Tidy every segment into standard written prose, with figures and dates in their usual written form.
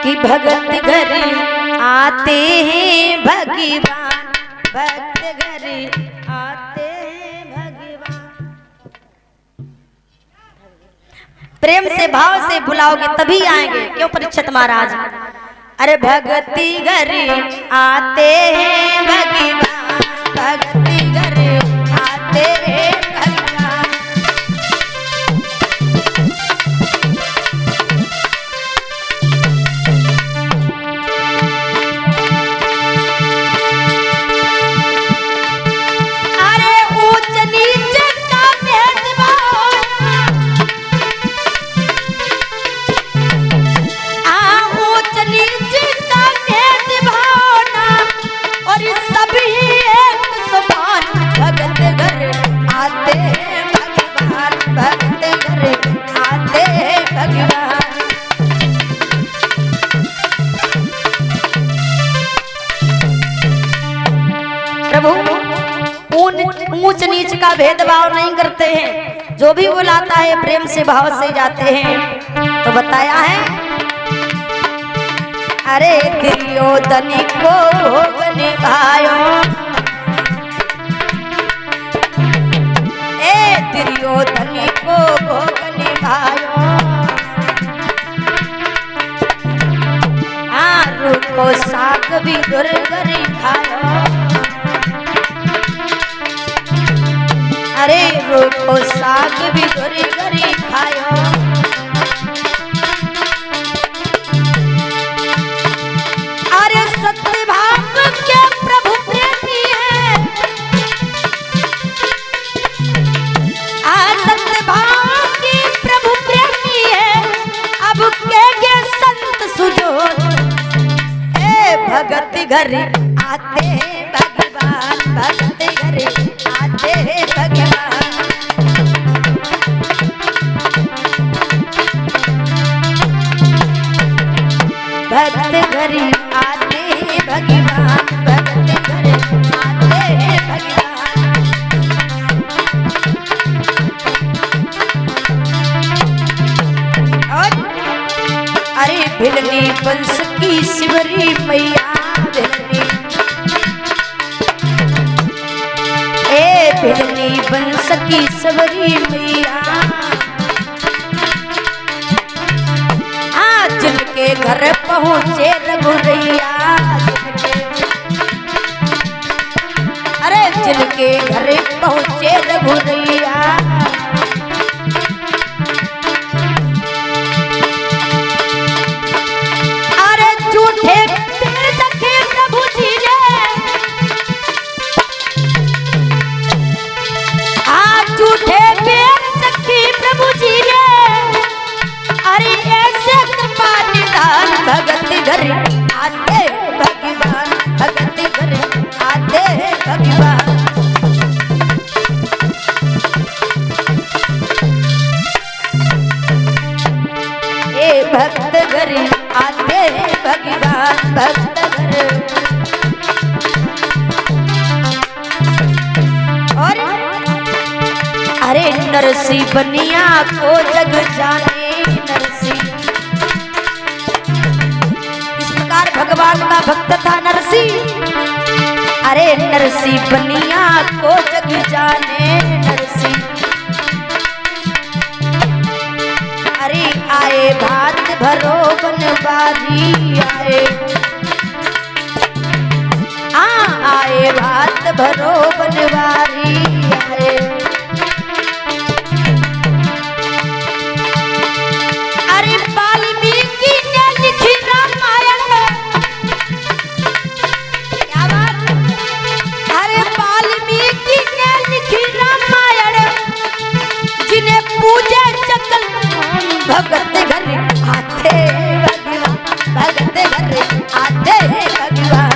कि भगत घर आते हैं भगवान, भक्त घर आते हैं भगवान। प्रेम से भाव से बुलाओगे तभी आएंगे, क्यों परीक्षित महाराज? अरे भगति घर आते हैं भगवान, भगति घर आते हैं भगवान। ऊंच नीच का भेदभाव नहीं करते हैं, जो भी बुलाता है प्रेम से भाव से जाते हैं। तो बताया है अरे दुर्योधन को भोग निभायो, ए दुर्योधन को भोग निभायो, आरू को साग भी दुर्गरी खायो, अरे रोको साग भी दुरी करी खायो। अरे सत्य भाव के प्रभु प्रेमी है, सत्य भाव की प्रभु प्रेमी है, अब के संत सुजोत, ए भगत घर आते हैं भगवान, भगत घर आते हैं भगवान। भक्त घर आते हैं भगवान, भक्त घर आते हैं भगवान। और अरे भिलनी वंश की शिवरी मैया, भिलनी वंश की शिवरी मैया, जिनके घर पहुँचे रघुरैया, अरे जिनके घर पहुँचे रघुरैया, अरे झूठे रखे प्रभु जी ने, झूठे रखे प्रभु जी ने, अरे ऐसे कृपा निदान, भगत घर आते भगवान, भगत घर आते भगवान। ए भक्त घर आते भगवान, भक्त घर। और अरे नरसी बनिया को जग जाने, नरसी इस प्रकार भगवान का भक्त था नरसी। अरे नरसी बनिया को जग जाने, नरसी अरे आए भात भरो बनवारी, आए आए भात भरो बनवारी, आए वाल्मीकि ने लिखी रामायण, क्या बात? अरे वाल्मीकि ने लिखी रामायण, जिन्हें पूजे चकल भगत घर आते भगवान, भगत घर आते भगवान।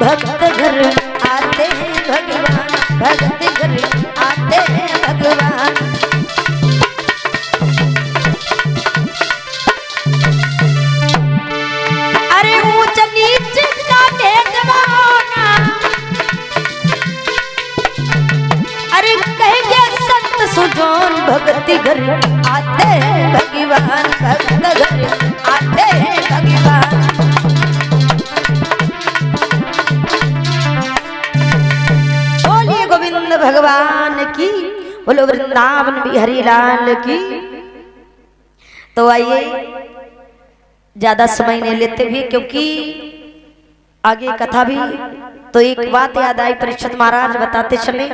भक्त घर आते भगवान, भक्त घर आते हैं भगवान। अरे ऊंच नीच का भेदभाव ना, अरे कहेंगे संत सुन सुजोन भक्ति घर आते हैं भगवान, भक्त घर आते हैं भगवान। बोलिए गोविंद भगवान की, बोलो वृंदावन बिहारी लाल की। तो आइए ज्यादा समय नहीं लेते हुए, क्योंकि आगे कथा भी, तो एक बात याद आई परीक्षित महाराज बताते चले।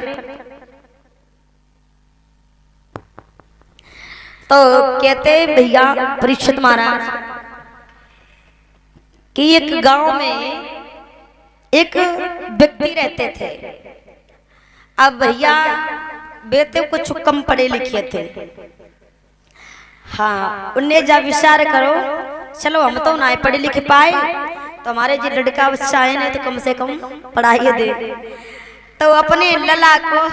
तो कहते भैया परीक्षित महाराज कि एक गांव में एक व्यक्ति रहते थे। अब भैया बेटे कुछ कम पढ़े लिखे थे। हाँ, उन्हें जब विचार करो, चलो हम तो ना पढ़े लिखे पाए, तो हमारे जो लड़का बच्चा है ना, तो कम से कम पढ़ाइए दे। तो अपने लला को